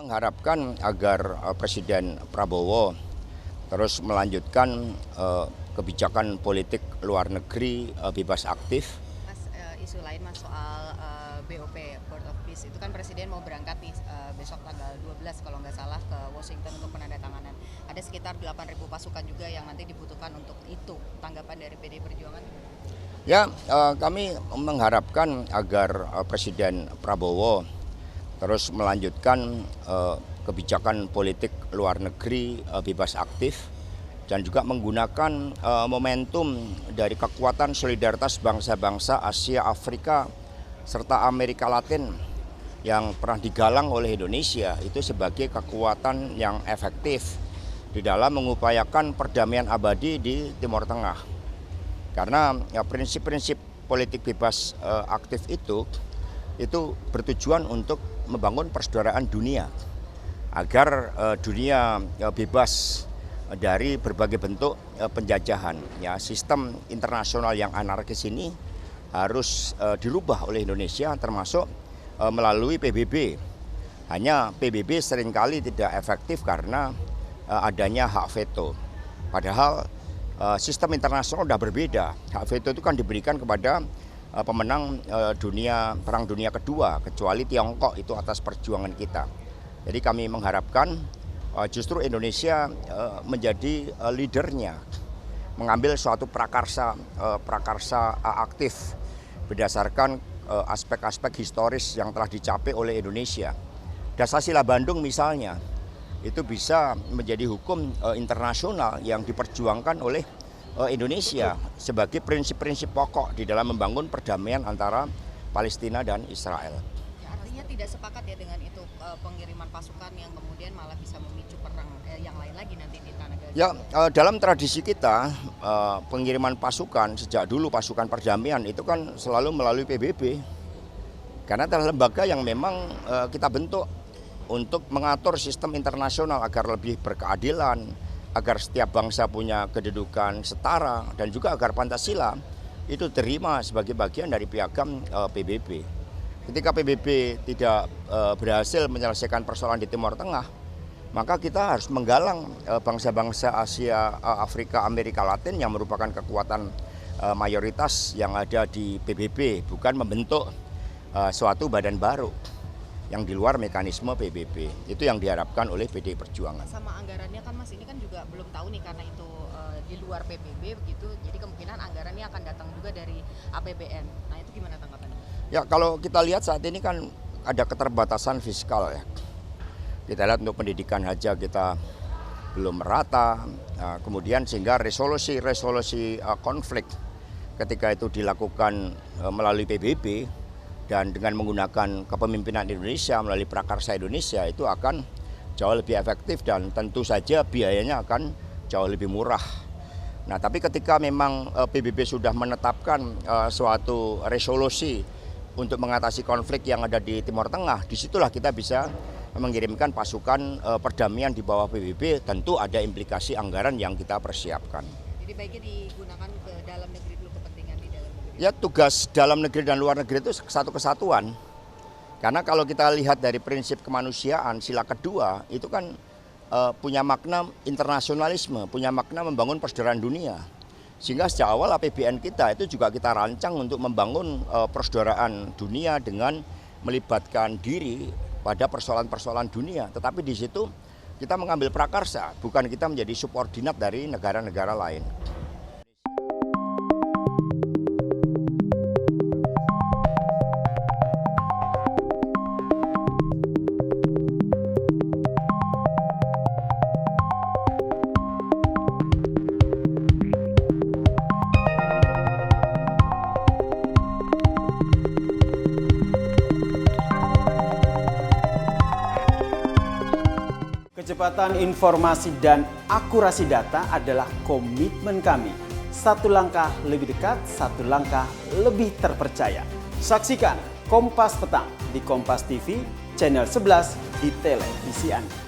mengharapkan agar Presiden Prabowo terus melanjutkan kebijakan politik luar negeri bebas aktif. Mas, isu lain Mas soal BOP, Board of Peace, itu kan Presiden mau berangkat nih besok tanggal 12 kalau nggak salah ke Washington untuk penandatanganan. Ada sekitar 8.000 pasukan juga yang nanti dibutuhkan untuk itu. Tanggapan dari PDI Perjuangan? Ya, kami mengharapkan agar Presiden Prabowo terus melanjutkan kebijakan politik luar negeri bebas aktif dan juga menggunakan momentum dari kekuatan solidaritas bangsa-bangsa Asia, Afrika, serta Amerika Latin yang pernah digalang oleh Indonesia itu sebagai kekuatan yang efektif di dalam mengupayakan perdamaian abadi di Timur Tengah. Karena prinsip-prinsip politik bebas aktif itu bertujuan untuk membangun persaudaraan dunia agar dunia bebas dari berbagai bentuk penjajahan. Ya, sistem internasional yang anarkis ini harus dirubah oleh Indonesia, termasuk melalui PBB. Hanya PBB seringkali tidak efektif karena adanya hak veto. Padahal sistem internasional sudah berbeda. Hak veto itu kan diberikan kepada pemenang Perang Dunia Kedua, kecuali Tiongkok itu atas perjuangan kita. Jadi kami mengharapkan justru Indonesia menjadi leadernya, mengambil suatu prakarsa aktif berdasarkan aspek-aspek historis yang telah dicapai oleh Indonesia. Dasar Bandung misalnya, itu bisa menjadi hukum internasional yang diperjuangkan oleh Indonesia sebagai prinsip-prinsip pokok di dalam membangun perdamaian antara Palestina dan Israel. Ya, artinya tidak sepakat ya dengan itu pengiriman pasukan yang kemudian malah bisa memicu perang yang lain lagi nanti di Tanah Gaza. Ya, dalam tradisi kita pengiriman pasukan sejak dulu, pasukan perdamaian itu kan selalu melalui PBB. Karena adalah lembaga yang memang kita bentuk untuk mengatur sistem internasional agar lebih berkeadilan, agar setiap bangsa punya kedudukan setara, dan juga agar Pancasila itu terima sebagai bagian dari piagam PBB. Ketika PBB tidak berhasil menyelesaikan persoalan di Timur Tengah, maka kita harus menggalang bangsa-bangsa Asia, Afrika, Amerika Latin yang merupakan kekuatan mayoritas yang ada di PBB, bukan membentuk suatu badan baru yang di luar mekanisme PBB. Itu yang diharapkan oleh PDI Perjuangan. Sama anggarannya kan Mas, ini kan juga belum tahu nih karena itu di luar PBB begitu, jadi kemungkinan anggarannya akan datang juga dari APBN. Nah, itu gimana tanggapannya? Ya, kalau kita lihat saat ini kan ada keterbatasan fiskal ya. Kita lihat untuk pendidikan saja kita belum merata, kemudian sehingga resolusi konflik ketika itu dilakukan melalui PBB dan dengan menggunakan kepemimpinan Indonesia melalui Prakarsa Indonesia itu akan jauh lebih efektif dan tentu saja biayanya akan jauh lebih murah. Nah, tapi ketika memang PBB sudah menetapkan suatu resolusi untuk mengatasi konflik yang ada di Timur Tengah, disitulah kita bisa mengirimkan pasukan perdamaian di bawah PBB. Tentu ada implikasi anggaran yang kita persiapkan. Jadi baiknya digunakan ke dalam negeri dulu, kepentingan di dalam negeri. Ya, tugas dalam negeri dan luar negeri itu satu kesatuan. Karena kalau kita lihat dari prinsip kemanusiaan, sila kedua itu kan punya makna internasionalisme, punya makna membangun persaudaraan dunia. Sehingga sejak awal APBN kita itu juga kita rancang untuk membangun persaudaraan dunia dengan melibatkan diri pada persoalan-persoalan dunia. Tetapi di situ kita mengambil prakarsa, bukan kita menjadi subordinat dari negara-negara lain. Kecepatan informasi dan akurasi data adalah komitmen kami. Satu langkah lebih dekat, satu langkah lebih terpercaya. Saksikan Kompas Petang di Kompas TV, channel 11 di televisi Anda.